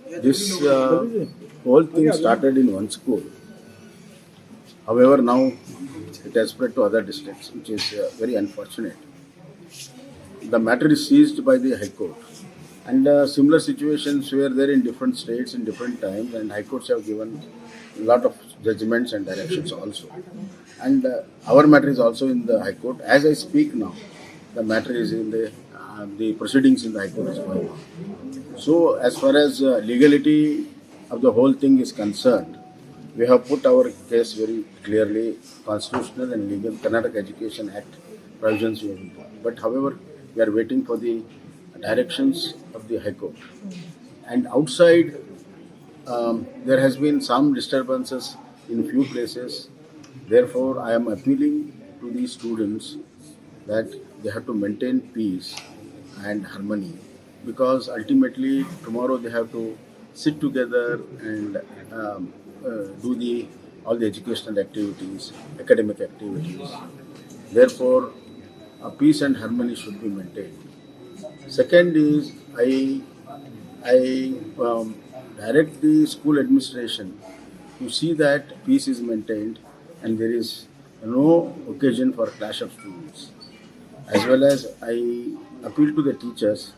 This whole thing started in one school. However, now it has spread to other districts, which is very unfortunate. The matter is seized by the High Court. And similar situations were there in different states in different times, and High Courts have given a lot of judgments and directions also. And our matter is also in the High Court. As I speak now, the matter is in the proceedings in the High Court is going on. So, as far as legality of the whole thing is concerned, we have put our case very clearly, constitutional and legal, Karnataka Education Act provisions we have put. But however, we are waiting for the directions of the High Court. And outside, there has been some disturbances in few places. Therefore, I am appealing to the students that they have to maintain peace and harmony, because ultimately tomorrow they have to sit together and do all the educational activities, academic activities. Therefore, peace and harmony should be maintained. Second is I direct the school administration to see that peace is maintained and there is no occasion for clash of students. As well as I appeal to the teachers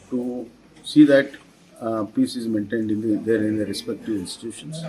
to see that peace is maintained in their respective institutions.